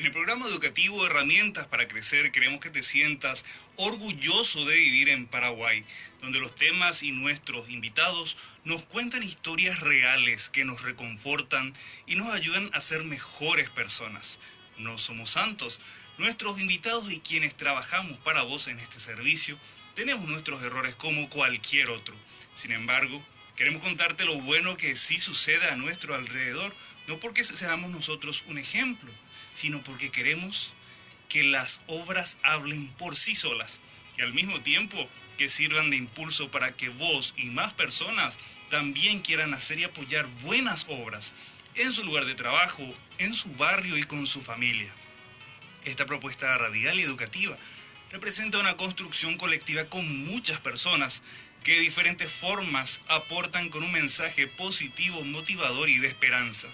En el programa educativo Herramientas para Crecer queremos que te sientas orgulloso de vivir en Paraguay, donde los temas y nuestros invitados nos cuentan historias reales que nos reconfortan y nos ayudan a ser mejores personas. No somos santos. Nuestros invitados y quienes trabajamos para vos en este servicio tenemos nuestros errores como cualquier otro. Sin embargo, queremos contarte lo bueno que sí sucede a nuestro alrededor, no porque seamos nosotros un ejemplo, sino porque queremos que las obras hablen por sí solas y al mismo tiempo que sirvan de impulso para que vos y más personas también quieran hacer y apoyar buenas obras en su lugar de trabajo, en su barrio y con su familia. Esta propuesta radical y educativa representa una construcción colectiva con muchas personas que de diferentes formas aportan con un mensaje positivo, motivador y de esperanza.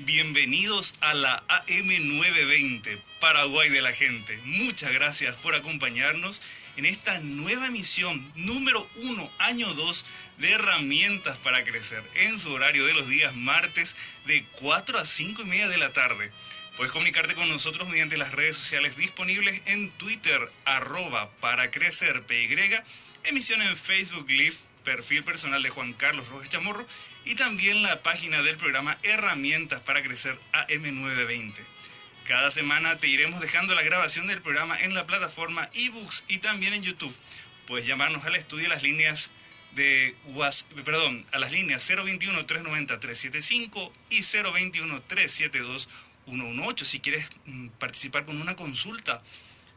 Bienvenidos a la AM920, Paraguay de la gente. Muchas gracias por acompañarnos en esta nueva emisión número 1, año 2 de Herramientas para Crecer, en su horario de los días martes de 4 a 5 y media de la tarde. Puedes comunicarte con nosotros mediante las redes sociales disponibles en Twitter, @paracrecerpy, emisión en Facebook Live, perfil personal de Juan Carlos Rojas Chamorro y también la página del programa Herramientas para Crecer AM920. Cada semana te iremos dejando la grabación del programa en la plataforma eBooks y también en YouTube. Puedes llamarnos al estudio a las líneas a las líneas 021-390-375 y 021-372-118. Si quieres participar con una consulta,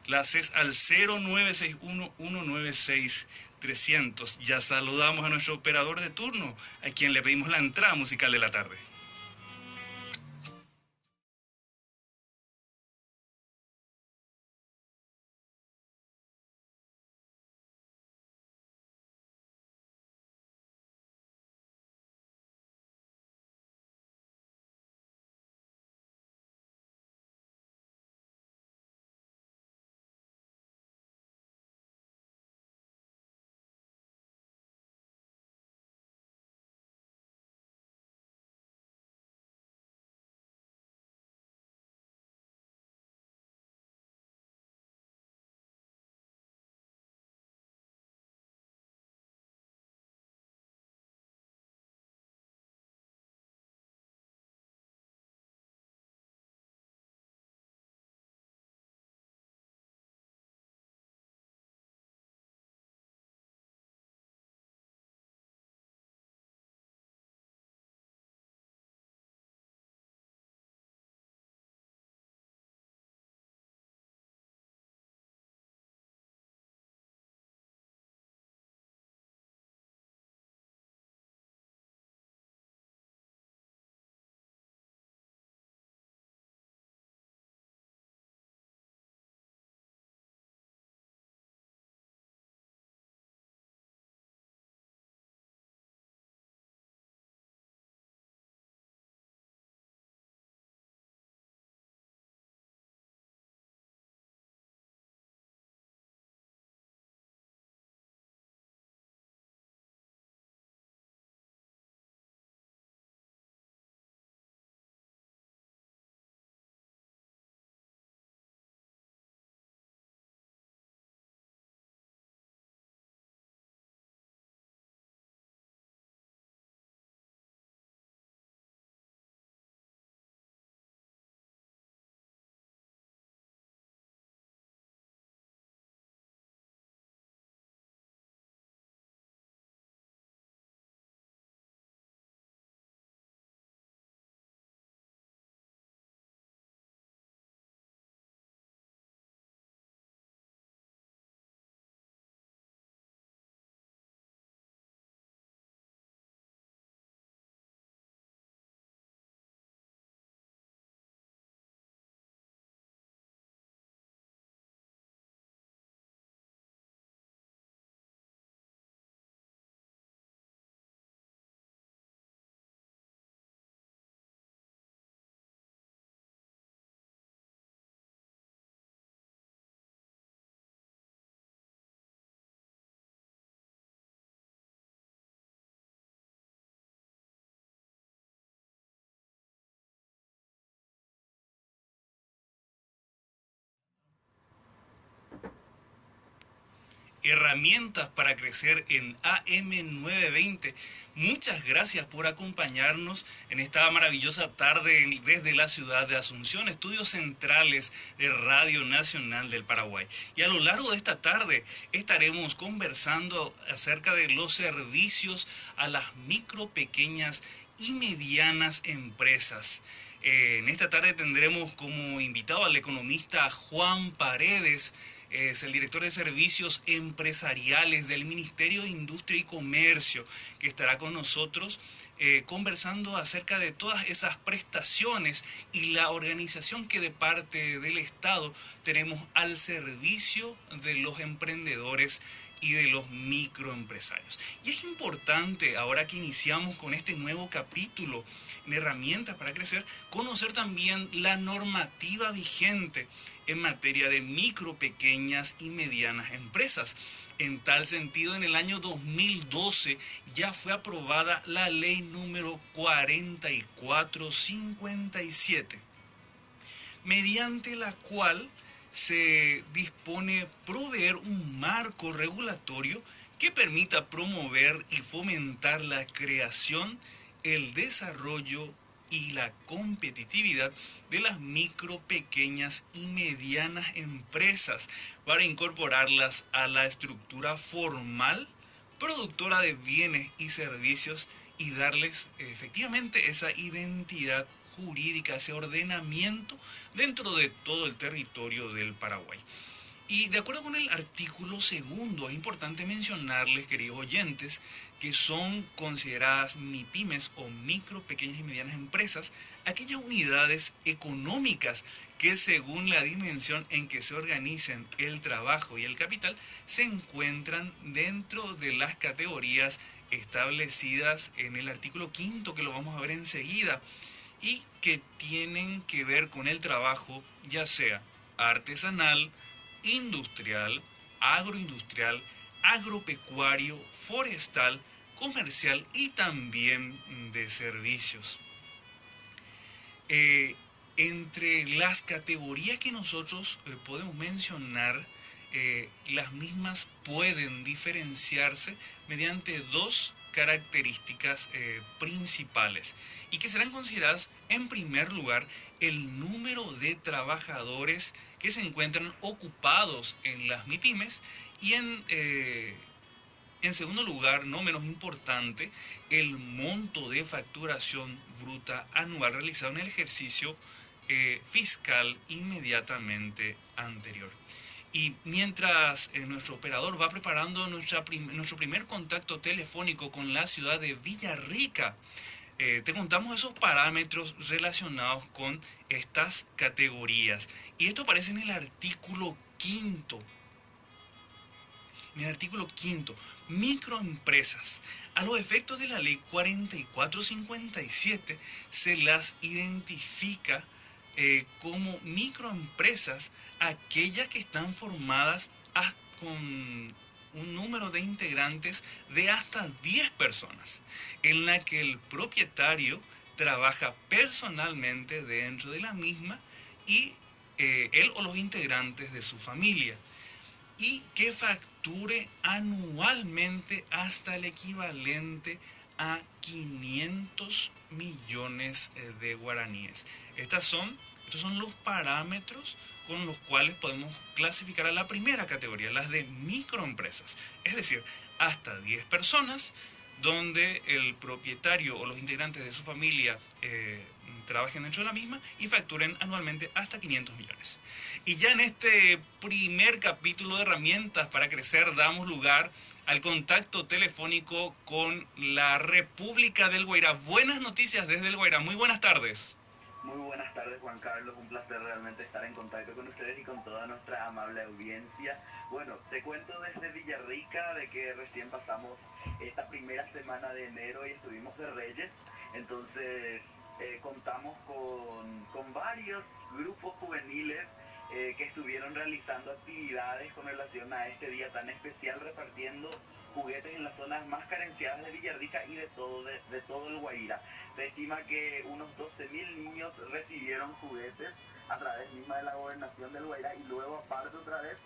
la haces al 0961-196-300. Ya saludamos a nuestro operador de turno, a quien le pedimos la entrada musical de la tarde. Herramientas para crecer en AM920. Muchas gracias por acompañarnos en esta maravillosa tarde desde la ciudad de Asunción, estudios centrales de Radio Nacional del Paraguay. Y a lo largo de esta tarde estaremos conversando acerca de los servicios a las micro, pequeñas y medianas empresas. En esta tarde tendremos como invitado al economista Juan Paredes. Es el director de servicios empresariales del Ministerio de Industria y Comercio, que estará con nosotros conversando acerca de todas esas prestaciones y la organización que de parte del Estado tenemos al servicio de los emprendedores y de los microempresarios. Y es importante, ahora que iniciamos con este nuevo capítulo en herramientas para crecer, conocer también la normativa vigente en materia de micro, pequeñas y medianas empresas. En tal sentido, en el año 2012 ya fue aprobada la ley número 4457, mediante la cual se dispone proveer un marco regulatorio que permita promover y fomentar la creación, el desarrollo y la competitividad de las micro, pequeñas y medianas empresas para incorporarlas a la estructura formal productora de bienes y servicios y darles efectivamente esa identidad jurídica, ese ordenamiento dentro de todo el territorio del Paraguay. Y de acuerdo con el artículo segundo, es importante mencionarles, queridos oyentes, que son consideradas MIPYMES o micro, pequeñas y medianas empresas, aquellas unidades económicas que según la dimensión en que se organicen el trabajo y el capital, se encuentran dentro de las categorías establecidas en el artículo quinto, que lo vamos a ver enseguida, y que tienen que ver con el trabajo, ya sea artesanal, industrial, agroindustrial, agropecuario, forestal, comercial y también de servicios. Entre las categorías que nosotros podemos mencionar, las mismas pueden diferenciarse mediante dos características principales y que serán consideradas en primer lugar el número de trabajadores que se encuentran ocupados en las MIPYMES y en segundo lugar, no menos importante, el monto de facturación bruta anual realizado en el ejercicio fiscal inmediatamente anterior. Y mientras nuestro operador va preparando nuestro primer contacto telefónico con la ciudad de Villarrica, te contamos esos parámetros relacionados con estas categorías. Y esto aparece en el artículo quinto. En el artículo quinto, microempresas. A los efectos de la ley 4457 se las identifica como microempresas aquellas que están formadas con un número de integrantes de hasta 10 personas, en la que el propietario trabaja personalmente dentro de la misma y él o los integrantes de su familia, y que facture anualmente hasta el equivalente a 500 millones de guaraníes. Estos son los parámetros con los cuales podemos clasificar a la primera categoría, las de microempresas, es decir, hasta 10 personas, donde el propietario o los integrantes de su familia trabajen dentro de la misma y facturen anualmente hasta 500 millones. Y ya en este primer capítulo de herramientas para crecer damos lugar al contacto telefónico con la República del Guairá. Buenas noticias desde el Guairá. Muy buenas tardes. Muy buenas tardes, Juan Carlos. Un placer realmente estar en contacto con ustedes y con toda nuestra amable audiencia. Bueno, te cuento desde Villarrica de que recién pasamos esta primera semana de enero y estuvimos de Reyes. Entonces, contamos con varios grupos juveniles que estuvieron realizando actividades con relación a este día tan especial, repartiendo juguetes en las zonas más carenciadas de Villarrica y de todo el Guairá. Se estima que unos 12.000 niños recibieron juguetes a través misma de la gobernación del Guairá y luego aparte otra vez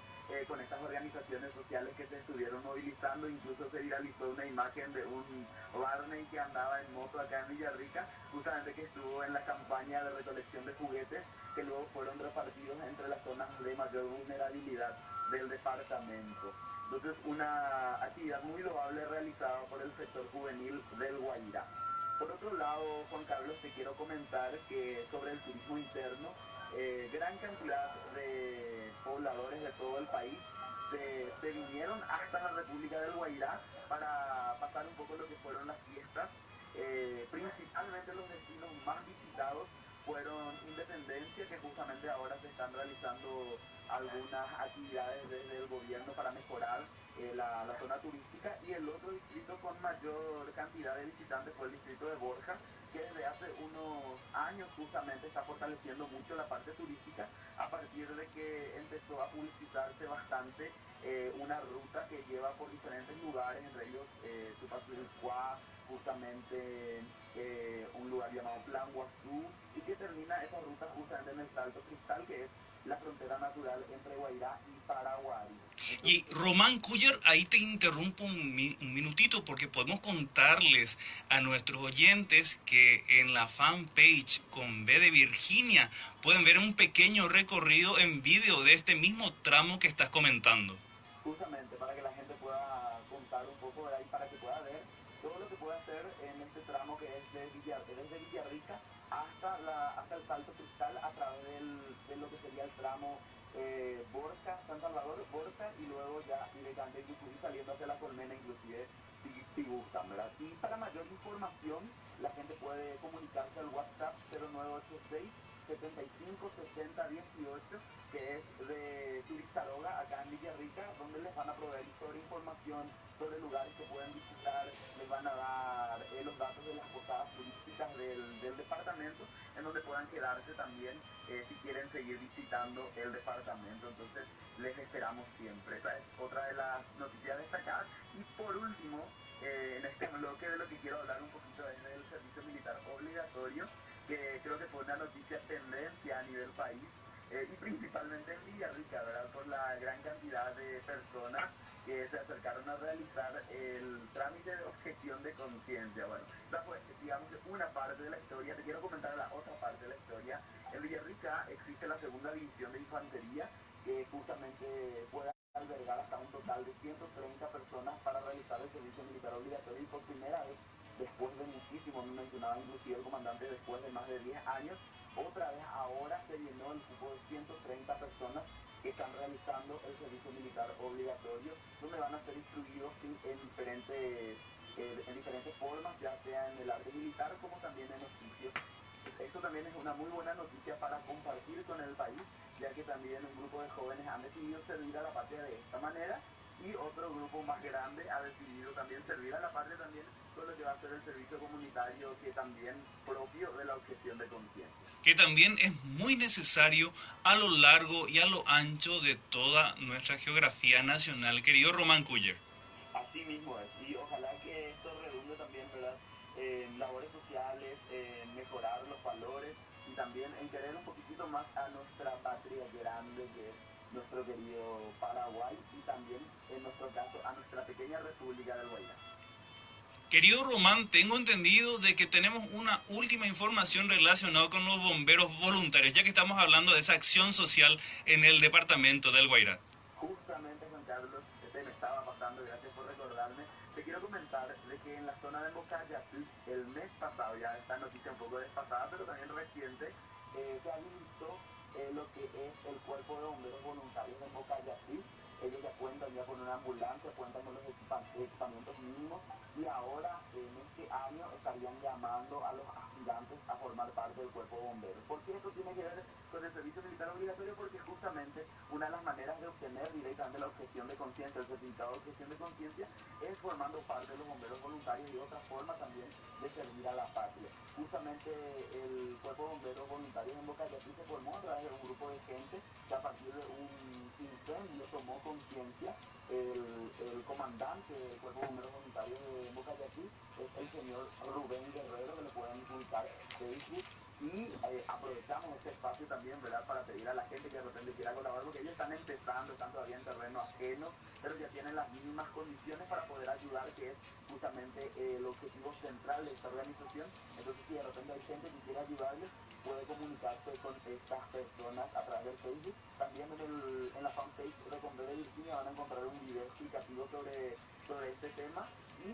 con estas organizaciones sociales que se estuvieron movilizando. Incluso se viralizó una imagen de un Barney que andaba en moto acá en Villarrica, justamente que estuvo en la campaña de recolección de juguetes que luego fueron repartidos entre las zonas de mayor vulnerabilidad del departamento. Entonces, una actividad muy loable realizada por el sector juvenil del Guairá. Por otro lado, Juan Carlos, te quiero comentar que sobre el turismo interno, gran cantidad de pobladores de todo el país se vinieron hasta la República del Guairá para pasar un poco lo que fueron las fiestas. Principalmente los destinos más visitados fueron Independencia, que justamente ahora se están realizando algunas actividades desde el gobierno para mejorar la zona turística, y el otro distrito con mayor cantidad de visitantes fue el distrito de Borja, que desde hace unos años justamente está fortaleciendo mucho la parte turística a partir de que empezó a publicitarse bastante una ruta que lleva por diferentes lugares, entre ellos Tupacilcuá, justamente un lugar llamado Plan Guazú, y que termina esa ruta justamente en el Salto Cristal, que es la frontera natural entre Guairá y Paraguay. Y Román Culler, ahí te interrumpo un minutito porque podemos contarles a nuestros oyentes que en la fanpage con B de Virginia pueden ver un pequeño recorrido en vídeo de este mismo tramo que estás comentando. Justamente para que la gente pueda contar un poco de ahí, para que pueda ver todo lo que puede hacer en este tramo que es desde Villarrica hasta el Salto Cristal, a través de lo que sería el tramo Borja, San Salvador, Borja, y luego ya directamente Yupuri saliendo hacia la Colmena, inclusive si gustan, ¿verdad? Y para mayor información, la gente puede comunicarse al WhatsApp 0986 75 60 18, que es de Turistaroga, acá en Villarrica, donde les van a proveer sobre información, sobre lugares que pueden visitar, les van a dar los datos de las posadas turísticas del departamento, en donde puedan quedarse también si quieren seguir visitando el departamento. Entonces, les esperamos siempre. Esa es otra de las noticias destacadas. Y por último, en este bloque de lo que quiero hablar un poquito es del servicio militar obligatorio, que creo que fue una noticia tendencia a nivel país, y principalmente en Villarrica, ¿verdad? Por la gran cantidad de personas que se acercaron a realizar el trámite de objeción de conciencia. Bueno, esa fue, digamos, una parte de la historia. Te quiero comentar la otra parte de la historia. En Villarrica existe la segunda división de infantería, que justamente puede albergar hasta un total de 130 personas para realizar el servicio militar obligatorio, y por primera vez, después de muchísimo, me mencionaba inclusive el comandante, después de más de 10 años, otra vez ahora se llenó el cupo de 130 personas que están realizando el servicio militar obligatorio, donde van a ser instruidos en diferentes formas, ya sea en el arte militar como también en oficios. Esto también es una muy buena noticia para compartir con el país, ya que también un grupo de jóvenes han decidido servir a la patria de esta manera, y otro grupo más grande ha decidido también servir a la patria también con lo que va a ser el servicio comunitario, que también propio de la objeción de conciencia. Que también es muy necesario a lo largo y a lo ancho de toda nuestra geografía nacional, querido Román Culler. Así mismo es, y ojalá que esto redunde también, ¿verdad?, en labores sociales, en mejorar los valores y también en querer un poquitito más a nuestra patria grande, que es nuestro querido Paraguay, y también, en nuestro caso, a nuestra pequeña República del Guairá. Querido Román, tengo entendido de que tenemos una última información relacionada con los bomberos voluntarios, ya que estamos hablando de esa acción social en el departamento del Guairá. Justamente, Juan Carlos, este me estaba pasando, gracias por recordarme. Te quiero comentar de que en la zona de Mocayatú, el mes pasado, ya esta noticia un poco desfasada, pero también reciente, se habilitó lo que es el cuerpo de bomberos voluntarios de Mocayatú. Ellos ya cuentan ya con una ambulancia, cuentan con los equipamientos mínimos, y ahora en este año estarían llamando a los aspirantes a formar parte del cuerpo de bomberos. ¿Por qué esto tiene que ver con el servicio militar obligatorio? Porque justamente una de las maneras de obtener directamente la objeción de conciencia, el certificado de objeción de conciencia, es formando parte de los bomberos voluntarios, y otra forma también de servir a la patria. Justamente el cuerpo de bomberos voluntarios en Mocayatú se formó a través de un grupo de gente que, a partir de un incendio, tomó conciencia. El comandante del cuerpo de bomberos voluntarios de Mocayatú es el señor Rubén Guerrero, que lo pueden ubicar en Facebook, Y aprovechamos este espacio también, ¿verdad? Para pedir a la gente que de repente quiera colaborar, porque ellos están empezando, están todavía en terreno ajeno, pero ya tienen las mismas condiciones para poder ayudar, que es justamente el objetivo central de esta organización. Entonces, si de repente hay gente que quiere ayudarles, puede comunicarse con estas personas a través del Facebook. También en la fanpage de Conver de Virginia van a encontrar un video explicativo sobre este tema. Y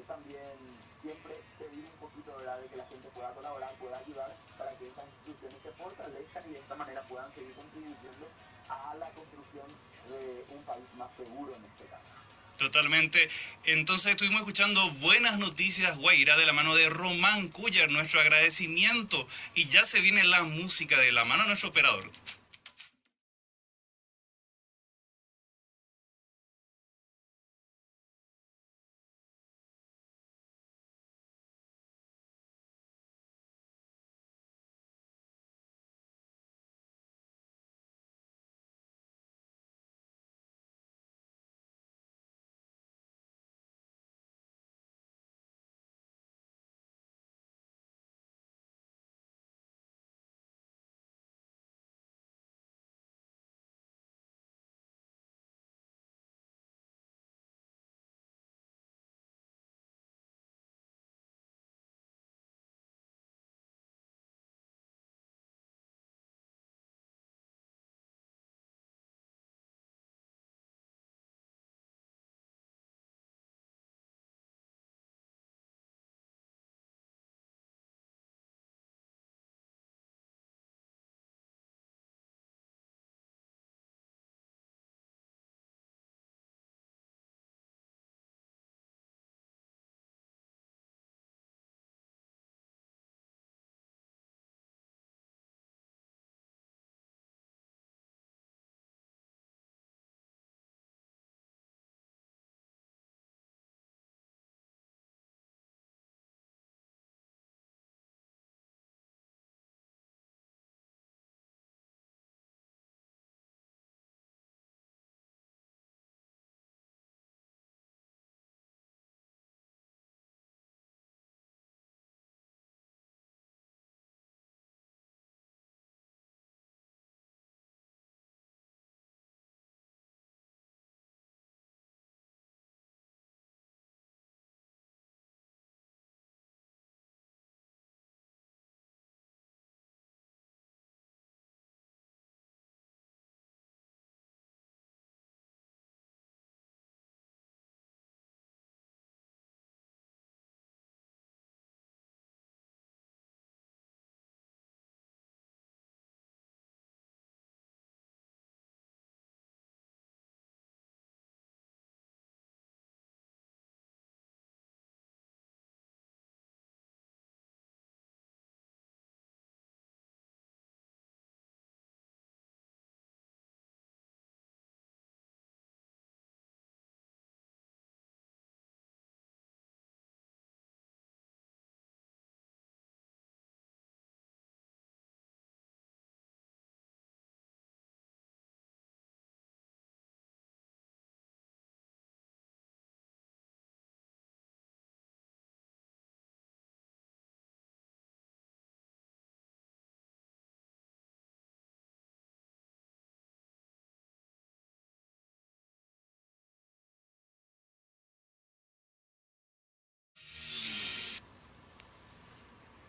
también siempre pedir un poquito, ¿verdad?, de que la gente pueda colaborar, pueda ayudar para que estas instituciones se fortalezcan y de esta manera puedan seguir contribuyendo a la construcción de un país más seguro en este caso. Totalmente. Entonces estuvimos escuchando Buenas Noticias Guairá de la mano de Román Cuyar, nuestro agradecimiento. Y ya se viene la música de la mano de nuestro operador.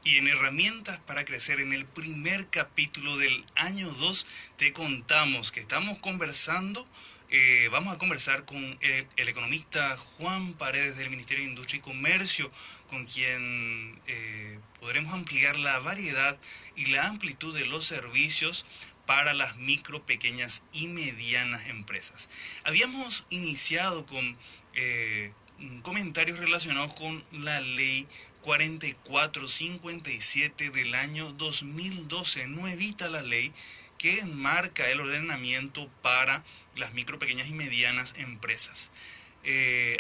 Y en Herramientas para Crecer, en el primer capítulo del año 2, te contamos que estamos conversando, vamos a conversar con el economista Juan Paredes del Ministerio de Industria y Comercio, con quien podremos ampliar la variedad y la amplitud de los servicios para las micro, pequeñas y medianas empresas. Habíamos iniciado con comentarios relacionados con la ley 4457 del año 2012, nuevita la ley que enmarca el ordenamiento para las micro, pequeñas y medianas empresas.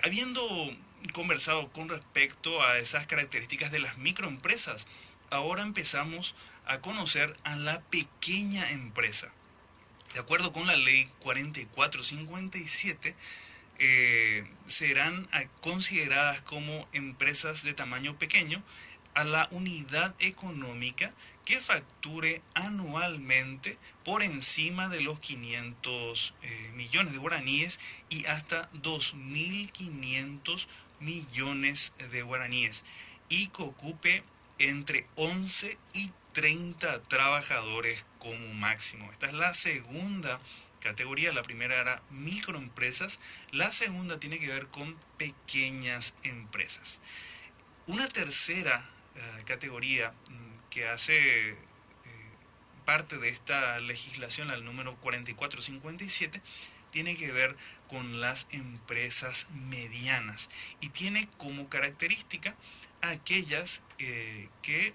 Habiendo conversado con respecto a esas características de las microempresas, ahora empezamos a conocer a la pequeña empresa. De acuerdo con la ley 4457, serán consideradas como empresas de tamaño pequeño a la unidad económica que facture anualmente por encima de los 500 millones de guaraníes y hasta 2.500 millones de guaraníes y que ocupe entre 11 y 30 trabajadores como máximo. Esta es la segunda categoría. La primera era microempresas, la segunda tiene que ver con pequeñas empresas. Una tercera categoría que hace parte de esta legislación, la número 4457, tiene que ver con las empresas medianas y tiene como característica aquellas que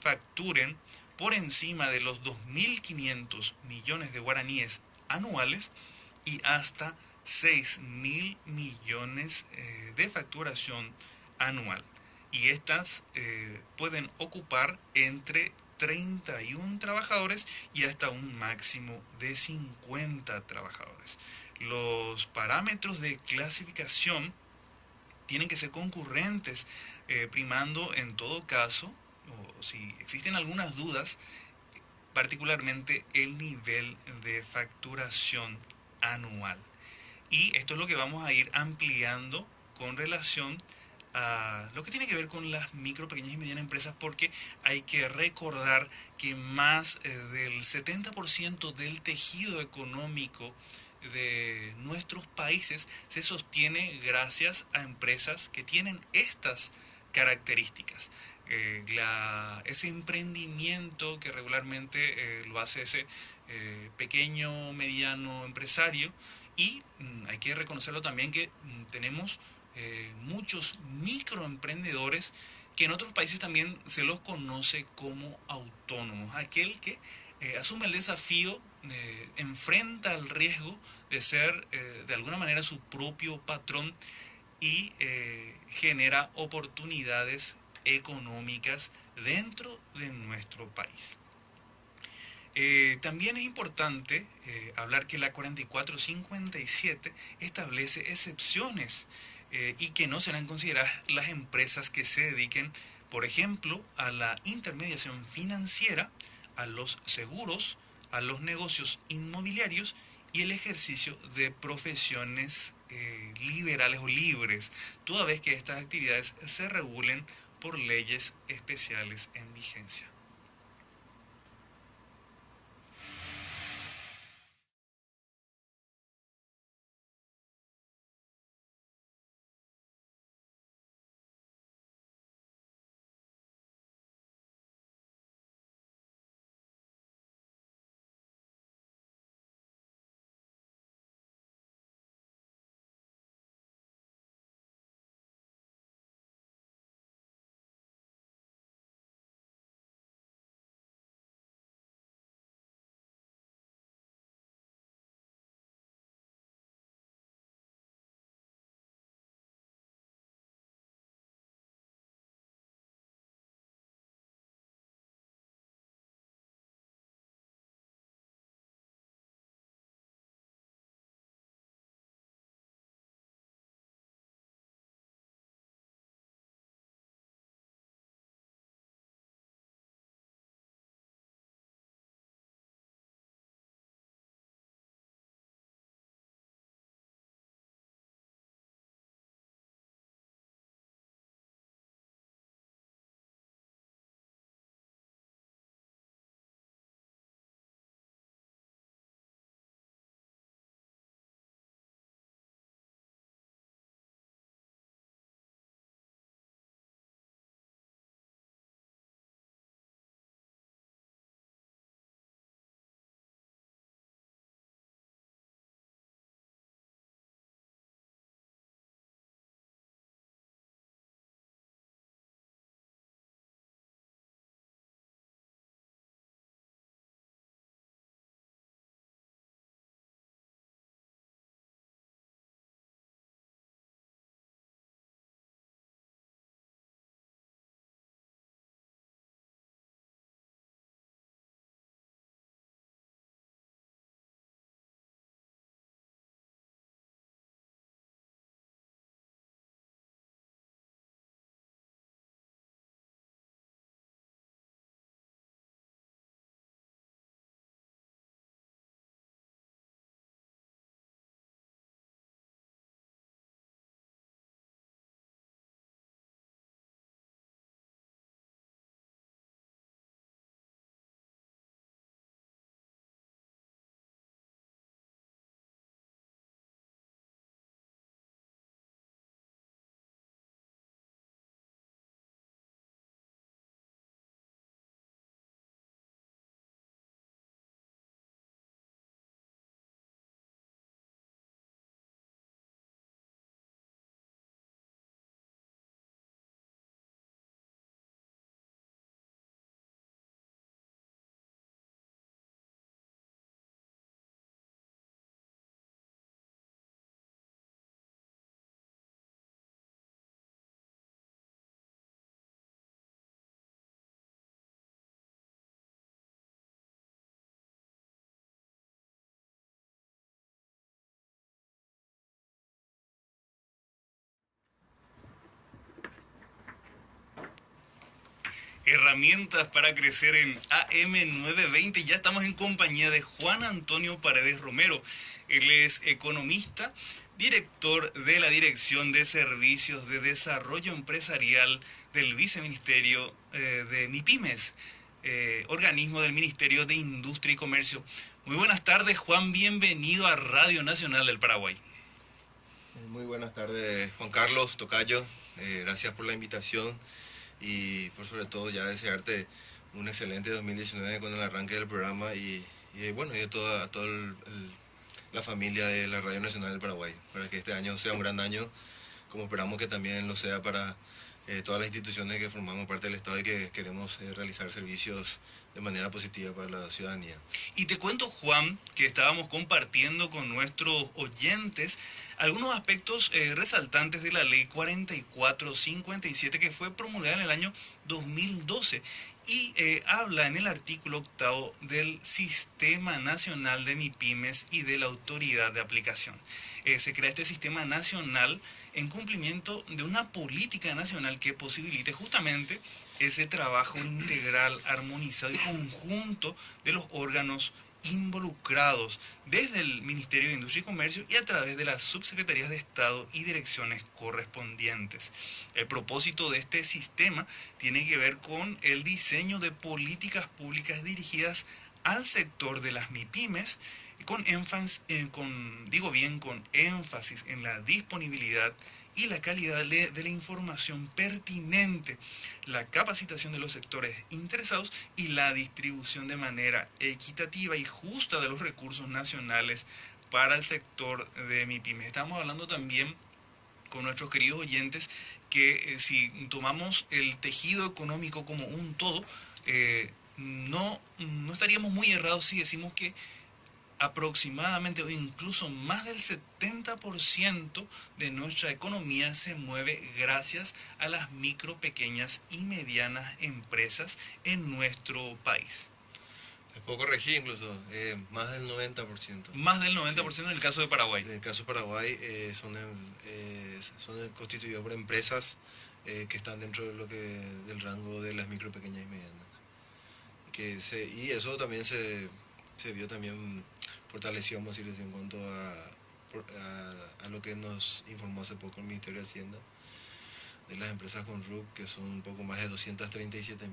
facturen por encima de los 2.500 millones de guaraníes anuales y hasta 6.000 millones de facturación anual. Y estas pueden ocupar entre 31 trabajadores y hasta un máximo de 50 trabajadores. Los parámetros de clasificación tienen que ser concurrentes, primando en todo caso, o si existen algunas dudas, particularmente el nivel de facturación anual. Y esto es lo que vamos a ir ampliando con relación a lo que tiene que ver con las micro, pequeñas y medianas empresas, porque hay que recordar que más del 70% del tejido económico de nuestros países se sostiene gracias a empresas que tienen estas características. Ese emprendimiento que regularmente lo hace ese pequeño, mediano empresario, y hay que reconocerlo también que tenemos muchos microemprendedores que en otros países también se los conoce como autónomos. Aquel que asume el desafío, enfrenta el riesgo de ser de alguna manera su propio patrón y genera oportunidades económicas dentro de nuestro país. También es importante hablar que la 4457 establece excepciones y que no serán consideradas las empresas que se dediquen, por ejemplo, a la intermediación financiera, a los seguros, a los negocios inmobiliarios y el ejercicio de profesiones liberales o libres, toda vez que estas actividades se regulen por leyes especiales en vigencia. Herramientas para crecer en AM920. Ya estamos en compañía de Juan Antonio Paredes Romero. Él es economista, director de la Dirección de Servicios de Desarrollo Empresarial del Viceministerio de MIPYMES, organismo del Ministerio de Industria y Comercio. Muy buenas tardes, Juan. Bienvenido a Radio Nacional del Paraguay. Muy buenas tardes, Juan Carlos, tocayo. Gracias por la invitación y por sobre todo ya desearte un excelente 2019 con el arranque del programa y de toda la familia de la Radio Nacional del Paraguay, para que este año sea un gran año, como esperamos que también lo sea para todas las instituciones que formamos parte del Estado y que queremos realizar servicios de manera positiva para la ciudadanía. Y te cuento, Juan, que estábamos compartiendo con nuestros oyentes algunos aspectos resaltantes de la Ley 4457 que fue promulgada en el año 2012 y habla en el artículo 8 del Sistema Nacional de MIPYMES y de la Autoridad de Aplicación. Se crea este Sistema Nacional en cumplimiento de una política nacional que posibilite justamente ese trabajo integral, armonizado y conjunto de los órganos involucrados desde el Ministerio de Industria y Comercio y a través de las subsecretarías de Estado y direcciones correspondientes. El propósito de este sistema tiene que ver con el diseño de políticas públicas dirigidas al sector de las MIPYMES, con énfasis en la disponibilidad y la calidad de la información pertinente, la capacitación de los sectores interesados y la distribución de manera equitativa y justa de los recursos nacionales para el sector de MIPYMES. Estamos hablando también con nuestros queridos oyentes que si tomamos el tejido económico como un todo, no estaríamos muy errados si decimos que aproximadamente o incluso más del 70% de nuestra economía se mueve gracias a las micro, pequeñas y medianas empresas en nuestro país. Te puedo corregir incluso, más del 90%. Más del 90% Sí. En el caso de Paraguay. En el caso de Paraguay son constituidos por empresas que están dentro del rango de las micro, pequeñas y medianas. Y eso también se vio también fortalecido, vamos a decir, en cuanto a lo que nos informó hace poco el Ministerio de Hacienda de las empresas con RUC, que son un poco más de 237.000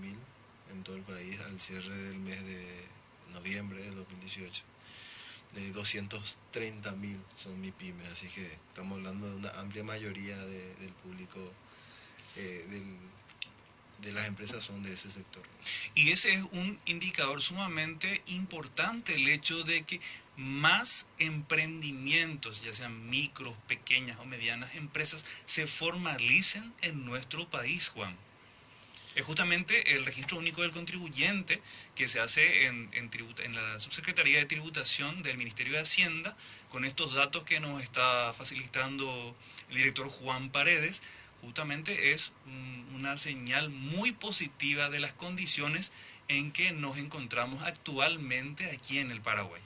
en todo el país al cierre del mes de noviembre de 2018. De 230.000 son MIPYMES, así que estamos hablando de una amplia mayoría del público de las empresas son de ese sector. Y ese es un indicador sumamente importante, el hecho de que más emprendimientos, ya sean micros, pequeñas o medianas empresas, se formalicen en nuestro país, Juan. Es justamente el registro único del contribuyente que se hace en la Subsecretaría de Tributación del Ministerio de Hacienda, con estos datos que nos está facilitando el director Juan Paredes. Justamente es una señal muy positiva de las condiciones en que nos encontramos actualmente aquí en el Paraguay.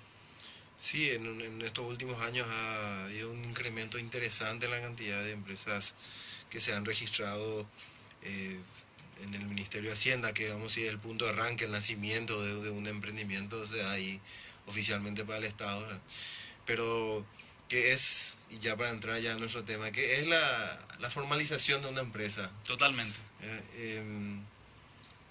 Sí, en estos últimos años ha habido un incremento interesante en la cantidad de empresas que se han registrado en el Ministerio de Hacienda, que vamos a decir el punto de arranque, el nacimiento de un emprendimiento, o sea, ahí oficialmente para el Estado, ¿verdad? Pero ¿qué es, y ya para entrar ya en nuestro tema, qué es la formalización de una empresa? Totalmente.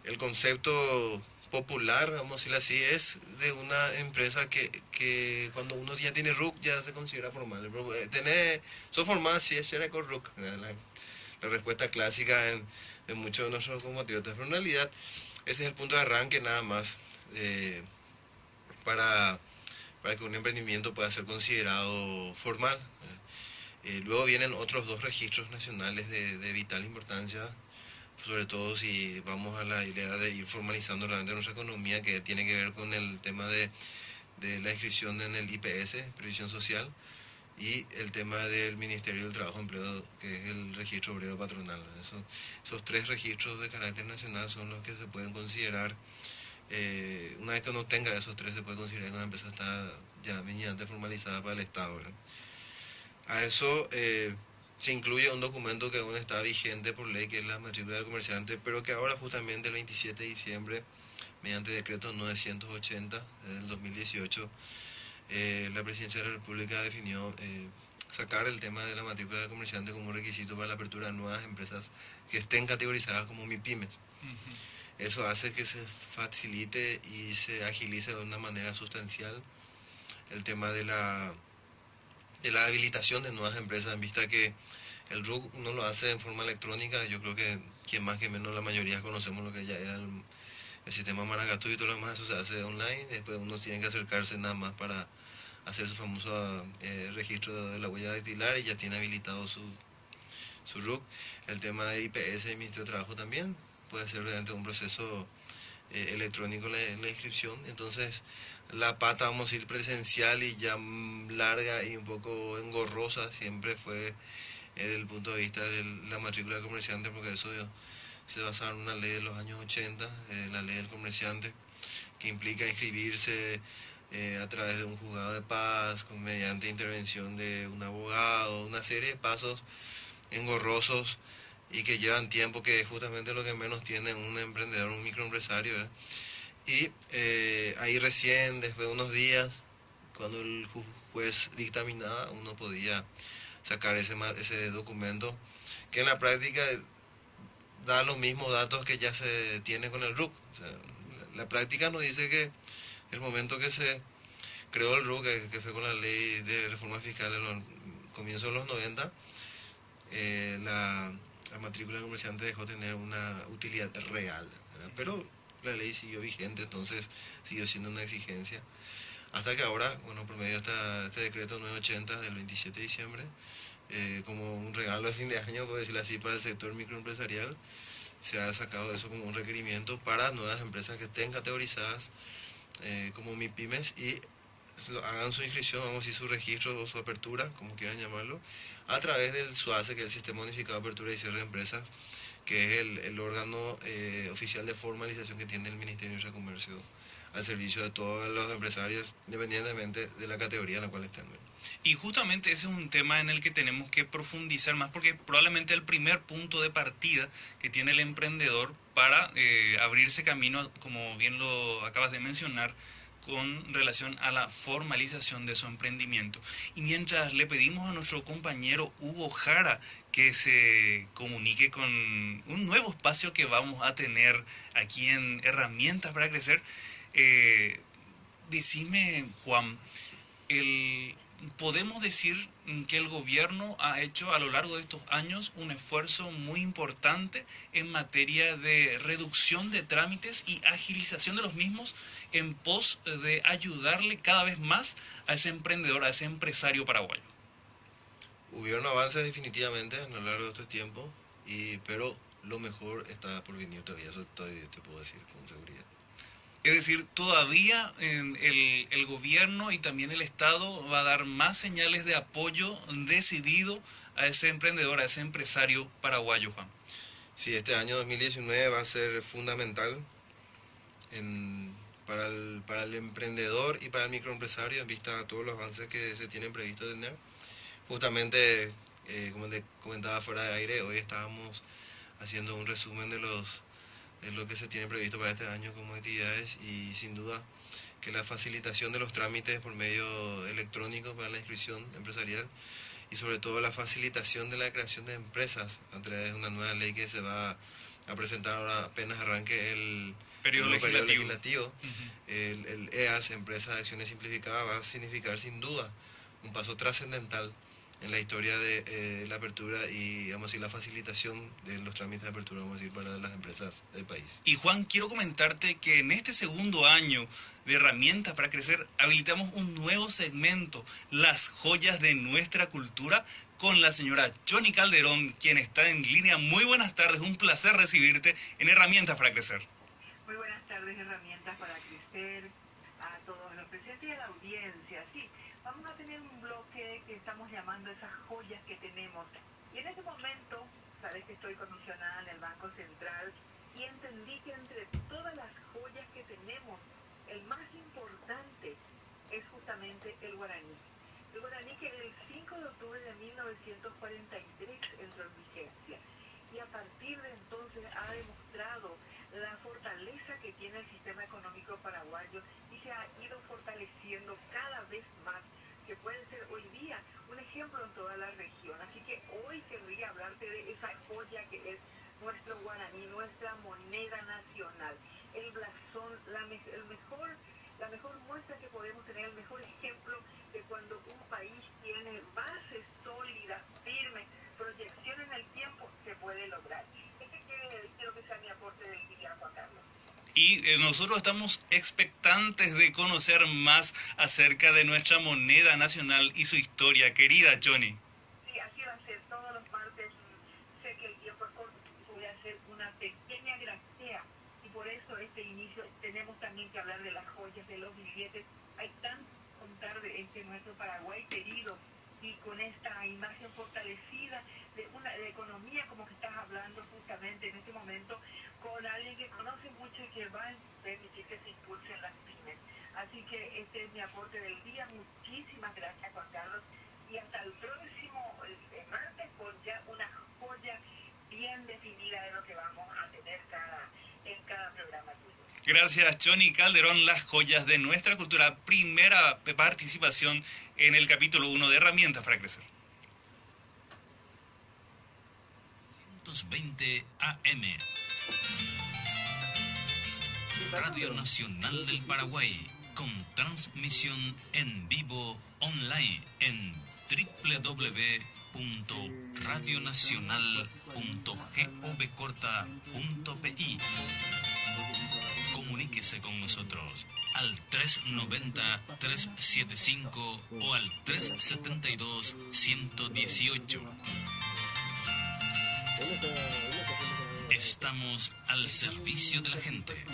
El concepto popular, vamos a decirlo así, es de una empresa que cuando uno ya tiene RUC ya se considera formal. ¿Sos formal? Sí, es con RUC. La respuesta clásica de muchos de nuestros compatriotas. Pero en realidad ese es el punto de arranque nada más para que un emprendimiento pueda ser considerado formal. Luego vienen otros dos registros nacionales de vital importancia, sobre todo si vamos a la idea de ir formalizando realmente nuestra economía, que tiene que ver con el tema de la inscripción en el IPS, Previsión Social, y el tema del Ministerio del Trabajo y Empleo, que es el registro obrero patronal. Esos tres registros de carácter nacional son los que se pueden considerar. Una vez que uno tenga esos tres, se puede considerar que una empresa está ya mínimamente formalizada para el Estado, ¿verdad? A eso se incluye un documento que aún está vigente por ley, que es la matrícula del comerciante, pero que ahora justamente el 27 de diciembre, mediante decreto 980 del 2018, la Presidencia de la República definió sacar el tema de la matrícula del comerciante como requisito para la apertura de nuevas empresas que estén categorizadas como MIPYMES. Eso hace que se facilite y se agilice de una manera sustancial el tema de la habilitación de nuevas empresas, en vista que el RUC uno lo hace en forma electrónica. Yo creo que quien más que menos la mayoría conocemos lo que ya era el sistema Maracatu y todo lo demás. Eso se hace online. Después uno tiene que acercarse nada más para hacer su famoso registro de la huella dactilar y ya tiene habilitado su RUC. El tema de IPS y Ministerio de Trabajo también puede ser mediante un proceso electrónico la inscripción. Entonces la pata, vamos a ir presencial y ya larga y un poco engorrosa, siempre fue desde el punto de vista de la matrícula del comerciante, porque eso se basaba en una ley de los años 80, la ley del comerciante, que implica inscribirse a través de un juzgado de paz, mediante intervención de un abogado, una serie de pasos engorrosos y que llevan tiempo, que es justamente lo que menos tiene un emprendedor, un microempresario, ¿verdad? Y ahí recién, después de unos días, cuando el juez dictaminaba, uno podía sacar ese documento, que en la práctica da los mismos datos que ya se tiene con el RUC. O sea, la práctica nos dice que el momento que se creó el RUC, que fue con la ley de reforma fiscal en los comienzos de los 90, la matrícula del comerciante dejó de tener una utilidad real, ¿verdad? Pero la ley siguió vigente, entonces siguió siendo una exigencia. Hasta que ahora, bueno, por medio de este decreto 980 del 27 de diciembre, como un regalo de fin de año, por decirlo así, para el sector microempresarial, se ha sacado eso como un requerimiento para nuevas empresas que estén categorizadas como MIPYMES y hagan su inscripción, vamos a decir, su registro o su apertura, como quieran llamarlo, a través del SUACE, que es el Sistema Unificado de Apertura y Cierre de Empresas, que es el órgano oficial de formalización que tiene el Ministerio de Industria y Comercio al servicio de todos los empresarios, independientemente de la categoría en la cual estén. Y justamente ese es un tema en el que tenemos que profundizar más, porque probablemente el primer punto de partida que tiene el emprendedor para abrirse camino, como bien lo acabas de mencionar, con relación a la formalización de su emprendimiento. Y mientras le pedimos a nuestro compañero Hugo Jara que se comunique con un nuevo espacio que vamos a tener aquí en Herramientas para Crecer, decime, Juan, el, podemos decir que el gobierno ha hecho a lo largo de estos años un esfuerzo muy importante en materia de reducción de trámites y agilización de los mismos en pos de ayudarle cada vez más a ese emprendedor, a ese empresario paraguayo. Hubieron avances definitivamente a lo largo de este tiempo, pero lo mejor está por venir todavía, eso todavía te puedo decir con seguridad. Es decir, todavía el gobierno y también el Estado va a dar más señales de apoyo decidido a ese emprendedor, a ese empresario paraguayo, Juan. Sí, este año 2019 va a ser fundamental para el emprendedor y para el microempresario, en vista a todos los avances que se tienen previsto tener. Justamente, como te comentaba fuera de aire, hoy estábamos haciendo un resumen de lo que se tiene previsto para este año como actividades, y sin duda que la facilitación de los trámites por medio electrónico para la inscripción empresarial y sobre todo la facilitación de la creación de empresas a través de una nueva ley que se va a presentar ahora apenas arranque el Periodo legislativo. El EAS, Empresa de Acciones Simplificadas, va a significar sin duda un paso trascendental en la historia de la apertura y, vamos a decir, la facilitación de los trámites de apertura, vamos a decir, para las empresas del país. Y Juan, quiero comentarte que en este segundo año de Herramientas para Crecer habilitamos un nuevo segmento, las joyas de nuestra cultura, con la señora Johnny Calderón, quien está en línea. Muy buenas tardes, un placer recibirte en Herramientas para Crecer. Muy buenas tardes, Herramientas para Crecer, a todos los presentes y a la audiencia. Sí, vamos a tener un bloque que estamos llamando esas joyas que tenemos. Y en este momento, sabes que estoy comisionada en el Banco Central y entendí que entre todas las joyas que tenemos, el más importante es justamente el guaraní. El guaraní que el 5 de octubre de 1943 entró en vigencia y a partir de entonces ha demostrado la fortaleza que tiene el sistema económico paraguayo y se ha ido fortaleciendo cada vez más, que puede ser hoy día un ejemplo en toda la región. Así que hoy querría hablarte de esa joya que es nuestro guaraní, nuestra moneda nacional, el blasón, la mejor muestra que podemos tener, el mejor ejemplo de cuando un país tiene bases sólidas, firmes, proyección en el tiempo, se puede lograr. Quiero que sea mi aporte del día, Juan Carlos. Y nosotros estamos expectantes de conocer más acerca de nuestra moneda nacional y su historia, querida Johnny. Sí, así va a ser todos los martes. Sé que el tiempo es corto, voy a hacer una pequeña grafía y por eso este inicio tenemos también que hablar de las joyas, de los billetes. Hay tanto que contar de nuestro Paraguay querido y con esta imagen fortalecida de economía como que estás hablando justamente en este momento con alguien que conoce mucho y que va a permitir que se impulsen las pymes. Así que este es mi aporte del día. Muchísimas gracias, Juan Carlos. Y hasta el próximo martes con ya una joya bien definida de lo que vamos a tener en cada programa tuyo. Gracias, Johnny Calderón, las joyas de nuestra cultura. Primera participación en el capítulo 1 de Herramientas para Crecer. 120 AM. Radio Nacional del Paraguay, con transmisión en vivo online en www.radionacional.govcorta.pi. Comuníquese con nosotros al 390-375 o al 372-118. Estamos al servicio de la gente.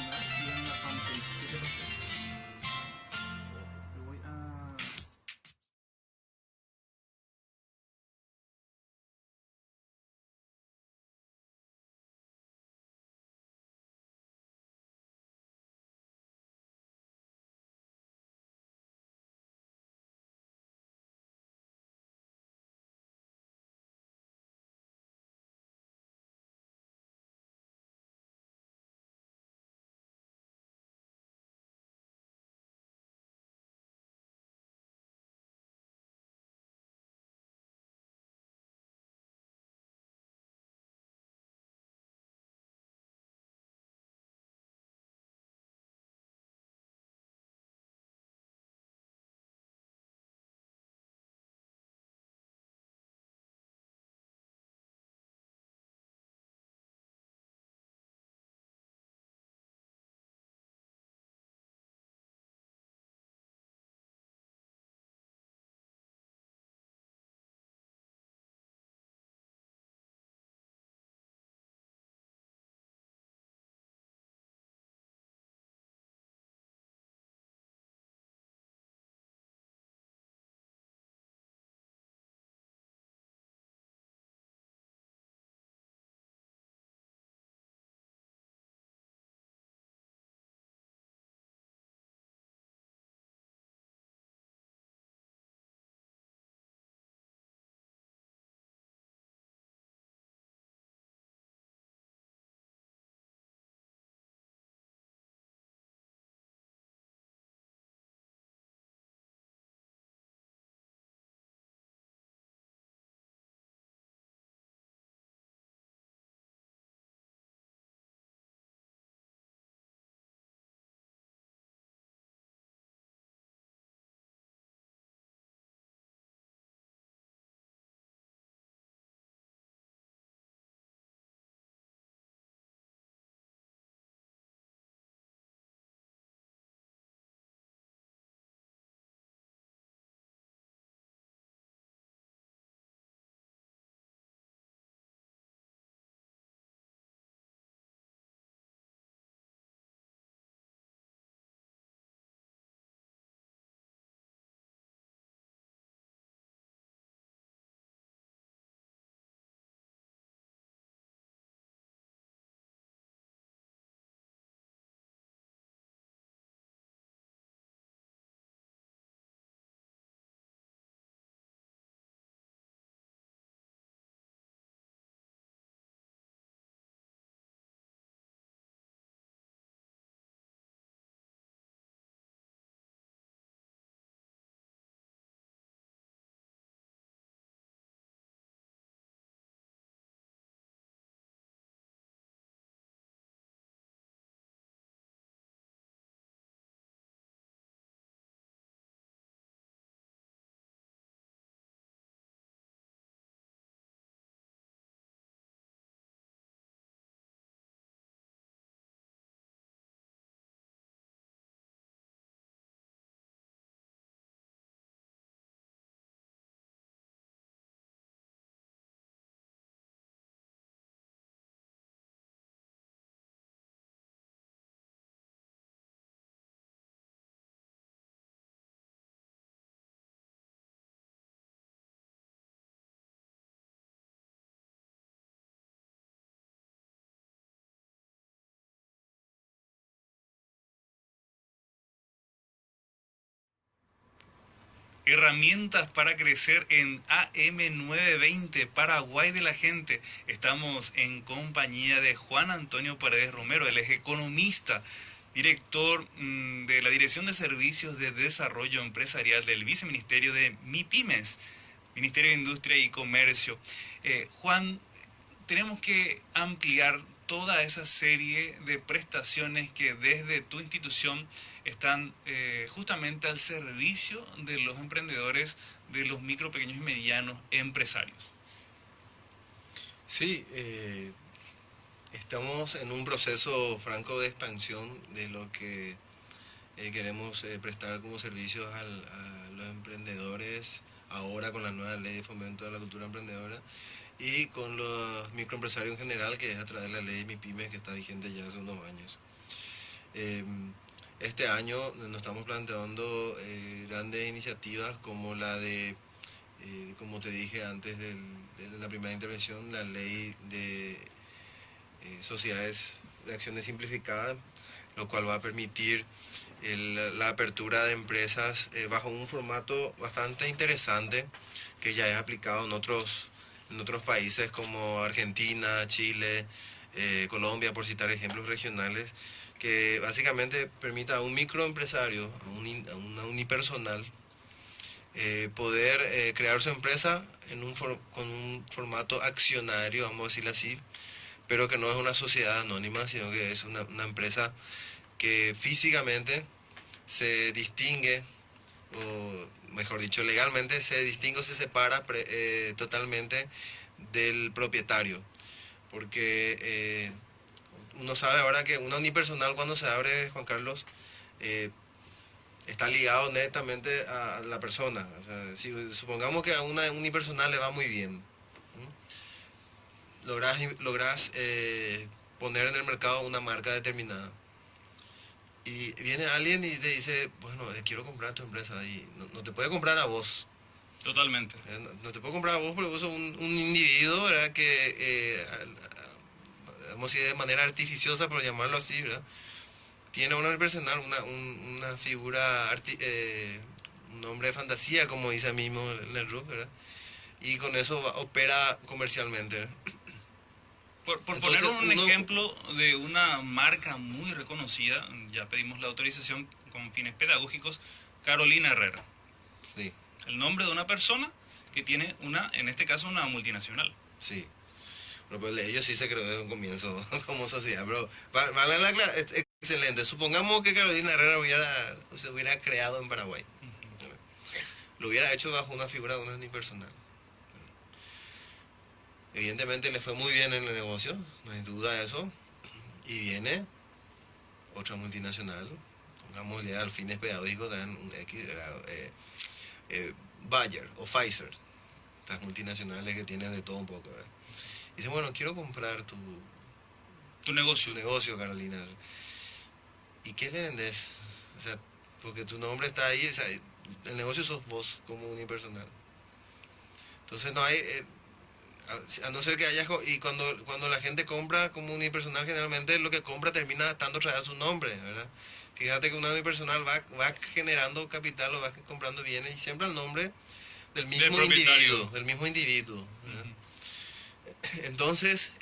Herramientas para crecer en AM920 Paraguay de la Gente. Estamos en compañía de Juan Antonio Paredes Romero, él es economista, director de la Dirección de Servicios de Desarrollo Empresarial del Viceministerio de MIPYMES, Ministerio de Industria y Comercio. Juan, tenemos que ampliar toda esa serie de prestaciones que desde tu institución están justamente al servicio de los emprendedores, de los micro, pequeños y medianos empresarios. Sí, estamos en un proceso franco de expansión de lo que queremos prestar como servicios a los emprendedores ahora con la nueva ley de fomento de la cultura emprendedora y con los microempresarios en general, que es a través de la ley de MIPYME que está vigente ya hace unos años. Este año nos estamos planteando grandes iniciativas como la de, como te dije antes de la primera intervención, la ley de sociedades de acciones simplificadas, lo cual va a permitir la apertura de empresas bajo un formato bastante interesante que ya es aplicado en otros países como Argentina, Chile, Colombia, por citar ejemplos regionales, que básicamente permita a un microempresario, a una unipersonal, poder crear su empresa con un formato accionario, vamos a decirlo así, pero que no es una sociedad anónima, sino que es una empresa que físicamente se distingue, o mejor dicho, legalmente se distingue o se separa totalmente del propietario. Porque uno sabe ahora que una unipersonal cuando se abre, Juan Carlos, está ligado netamente a la persona. O sea, si supongamos que a una unipersonal le va muy bien, logras poner en el mercado una marca determinada. Y viene alguien y te dice, bueno, quiero comprar tu empresa, y no te puede comprar a vos. Totalmente. No te puedo comprar a vos porque vos sos un individuo, ¿verdad? Que, vamos a decir de manera artificiosa, por llamarlo así, ¿verdad? Tiene una personal, una figura, un nombre de fantasía, como dice mismo en el RUC, ¿verdad? Y con eso opera comercialmente, ¿verdad? Por Entonces, poner un ejemplo de una marca muy reconocida, ya pedimos la autorización con fines pedagógicos, Carolina Herrera. Sí. El nombre de una persona que tiene en este caso, una multinacional. Sí. Bueno, pues ellos sí se creó desde un comienzo como sociedad, pero vale la clara, excelente. Supongamos que Carolina Herrera se hubiera creado en Paraguay. Lo hubiera hecho bajo una figura de una unipersonal. Evidentemente le fue muy bien en el negocio, no hay duda de eso. Y viene otra multinacional, pongamos ya al fines pedagógicos, dan un X, Bayer o Pfizer, estas multinacionales que tienen de todo un poco, ¿verdad? Y dice, bueno, quiero comprar Tu negocio. tu negocio, Carolina. ¿Y qué le vendes? O sea, porque tu nombre está ahí, o sea, el negocio sos vos como unipersonal. Entonces no hay, a no ser que haya, y cuando la gente compra como unipersonal, generalmente lo que compra termina estando traído a su nombre, ¿verdad? Fíjate que una unipersonal va generando capital o va comprando bienes y siempre al nombre del mismo individuo, ¿verdad? Entonces,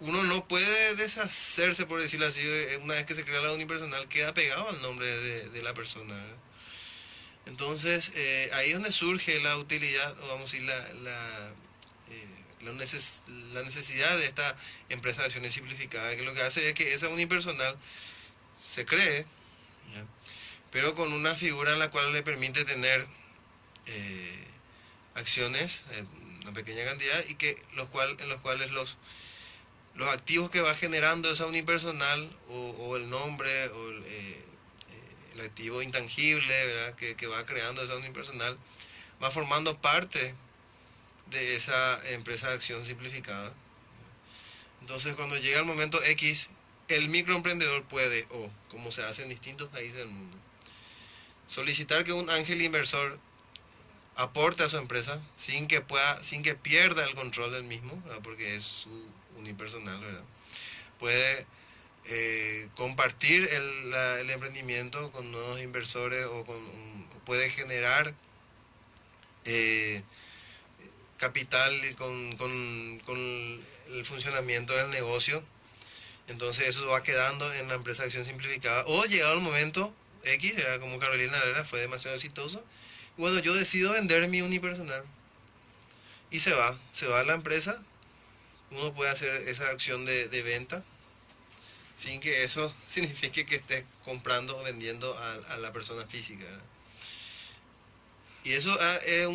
uno no puede deshacerse, por decirlo así, una vez que se crea la unipersonal, queda pegado al nombre de la persona, ¿verdad? Entonces, ahí es donde surge la utilidad, o vamos a decir, la necesidad de esta empresa de acciones simplificadas, que lo que hace es que esa unipersonal se cree, ¿ya? Pero con una figura en la cual le permite tener acciones, una pequeña cantidad, y que en los cuales los activos que va generando esa unipersonal, o el nombre, o el activo intangible, ¿verdad? Que va creando esa unipersonal, va formando parte de esa empresa de acción simplificada. Entonces, cuando llega el momento X, el microemprendedor puede, o como se hace en distintos países del mundo, solicitar que un ángel inversor aporte a su empresa sin que pierda el control del mismo, ¿verdad? Porque es su unipersonal, ¿verdad? Puede compartir el emprendimiento con nuevos inversores, o puede generar eh, capital y con el funcionamiento del negocio. Entonces eso va quedando en la empresa de acción simplificada. O llegado el momento X, era como Carolina Herrera, fue demasiado exitoso. Bueno, yo decido vender mi unipersonal. Y se va a la empresa. Uno puede hacer esa acción de venta sin que eso signifique que esté comprando o vendiendo a la persona física, ¿verdad? Y eso es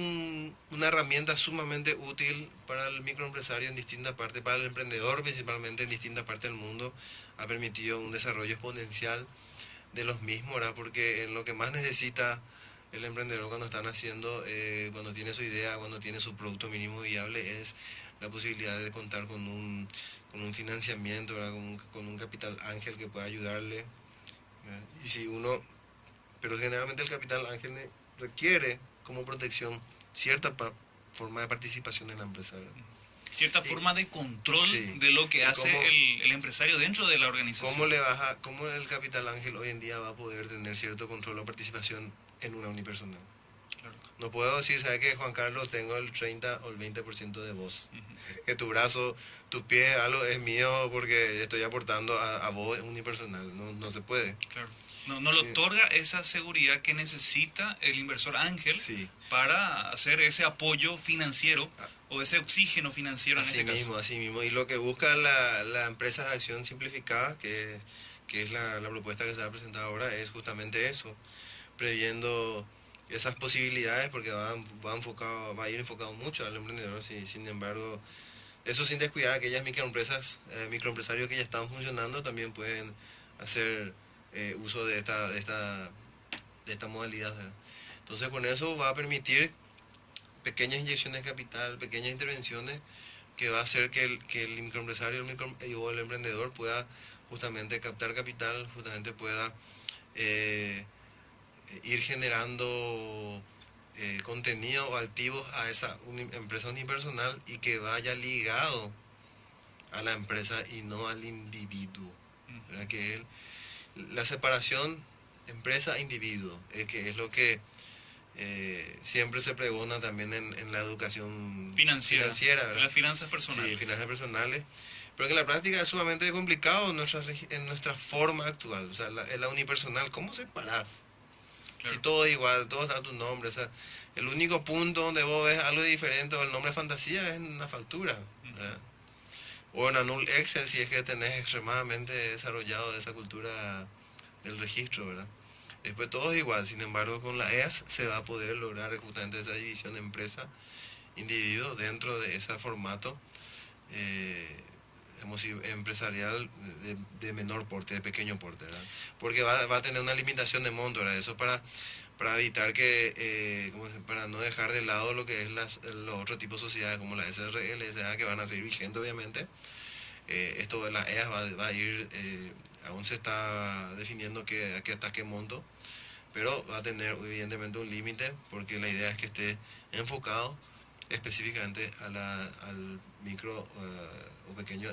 una herramienta sumamente útil para el microempresario en distintas partes, para el emprendedor principalmente en distintas partes del mundo. Ha permitido un desarrollo exponencial de los mismos, ¿verdad? Porque en lo que más necesita el emprendedor cuando está naciendo, cuando tiene su idea, cuando tiene su producto mínimo viable, es la posibilidad de contar con un financiamiento, ¿verdad? Con un capital ángel que pueda ayudarle, ¿verdad? Y si uno, pero generalmente el capital ángel requiere como protección cierta forma de participación en la empresa, ¿verdad? Cierta forma de control Sí. de lo que hace cómo- el empresario dentro de la organización. ¿Cómo el capital ángel hoy en día va a poder tener cierto control o participación en una unipersonal? Claro. No puedo decir, ¿sabes qué, Juan Carlos? Tengo el 30 o el 20% de voz. Ujú. Que tu brazo, tu pie, algo es mío porque estoy aportando a vos unipersonal. No se puede. Claro. No le otorga esa seguridad que necesita el inversor ángel Sí. para hacer ese apoyo financiero o ese oxígeno financiero en este caso. Así mismo. Y lo que busca la empresa de acción simplificada, que es la propuesta que se va a presentar ahora, es justamente eso, previendo esas posibilidades, porque va a ir enfocado mucho al emprendedor. Sin embargo, eso sin descuidar aquellas microempresas, microempresarios que ya están funcionando, también pueden hacer uso de esta modalidad, ¿verdad? Entonces, con eso va a permitir pequeñas inyecciones de capital, pequeñas intervenciones que va a hacer que el microempresario o el emprendedor pueda justamente captar capital, justamente pueda eh, ir generando contenido o activos a esa empresa unipersonal y que vaya ligado a la empresa y no al individuo, ¿verdad? Que es la separación empresa-individuo, que es lo que siempre se pregona también en la educación financiera, ¿verdad? Las finanzas personales. Sí, finanzas personales. Pero que en la práctica es sumamente complicado en nuestra forma actual. O sea, en la unipersonal, ¿cómo separás? Claro. Si todo es igual, todo está a tu nombre. O sea, el único punto donde vos ves algo diferente o el nombre fantasía es en una factura, ¿verdad? O en un Excel si es que tenés extremadamente desarrollado esa cultura del registro, ¿verdad? Después todo es igual, sin embargo con la EAS se va a poder lograr justamente esa división de empresa, individuo dentro de ese formato empresarial de menor porte, de pequeño porte, ¿verdad? Porque va a tener una limitación de monto, ¿verdad? Eso para evitar que, para no dejar de lado lo que es los otros tipos de sociedades como la SRL, SA, que van a seguir vigentes obviamente. Esto de la EAS va a ir, aún se está definiendo hasta qué monto, pero va a tener evidentemente un límite porque la idea es que esté enfocado específicamente al micro o pequeño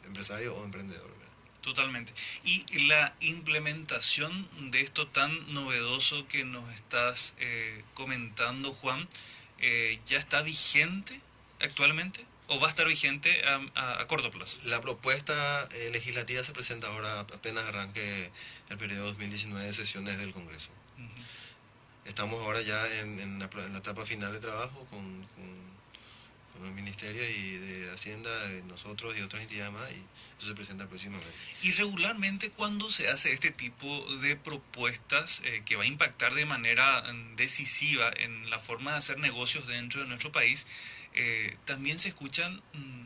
empresario o emprendedor, ¿verdad? Totalmente. Y la implementación de esto tan novedoso que nos estás comentando, Juan, ¿ya está vigente actualmente? ¿O va a estar vigente a corto plazo? La propuesta legislativa se presenta ahora, apenas arranque el periodo 2019 de sesiones del Congreso. Ujú. Estamos ahora ya en la etapa final de trabajo con el Ministerio y de Hacienda, nosotros y otras entidades más, y eso se presenta próximamente. Y regularmente cuando se hace este tipo de propuestas que va a impactar de manera decisiva en la forma de hacer negocios dentro de nuestro país, también se escuchan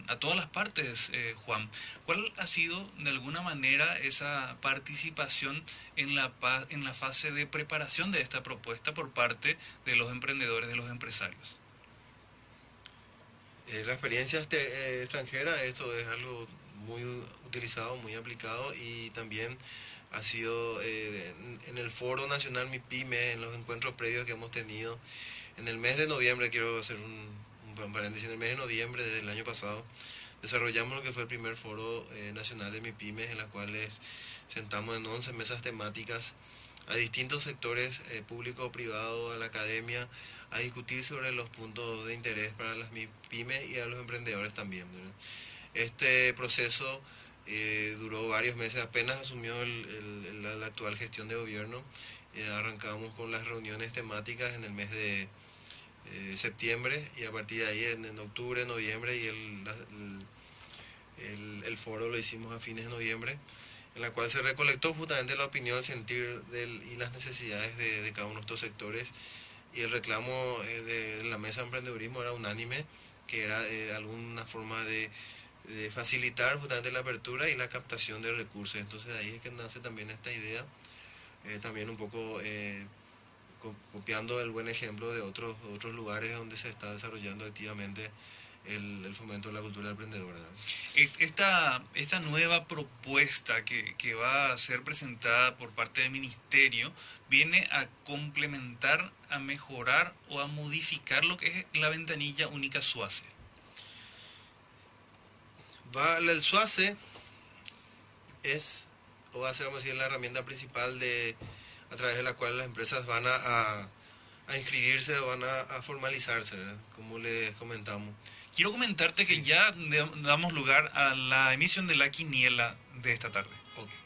a todas las partes, Juan. ¿Cuál ha sido de alguna manera esa participación en la fase de preparación de esta propuesta por parte de los emprendedores, de los empresarios? La experiencia extranjera, esto es algo muy utilizado, muy aplicado y también ha sido en el Foro Nacional MIPYME, en los encuentros previos que hemos tenido. En el mes de noviembre, quiero hacer un paréntesis, en el mes de noviembre del año pasado, desarrollamos lo que fue el primer Foro Nacional de MIPYME, en las cuales sentamos en 11 mesas temáticas a distintos sectores, público o privado, a la academia, a discutir sobre los puntos de interés para las pymes y a los emprendedores también, ¿verdad? Este proceso duró varios meses, apenas asumió la actual gestión de gobierno. Arrancamos con las reuniones temáticas en el mes de septiembre, y a partir de ahí en octubre, noviembre, y el foro lo hicimos a fines de noviembre, en la cual se recolectó justamente la opinión, el sentir y las necesidades de cada uno de estos sectores, y el reclamo de la mesa de emprendedurismo era unánime, que era alguna forma de facilitar justamente la apertura y la captación de recursos. Entonces ahí es que nace también esta idea, también un poco copiando el buen ejemplo de otros lugares donde se está desarrollando activamente el fomento de la cultura emprendedora. Esta nueva propuesta que va a ser presentada por parte del ministerio viene a complementar, a mejorar o a modificar lo que es la ventanilla única SUACE. El SUACE es, o va a ser, vamos a decir, la herramienta principal a través de la cual las empresas van a inscribirse, van a formalizarse, ¿verdad? Como les comentamos. Quiero comentarte que ya damos lugar a la emisión de la quiniela de esta tarde. Okay.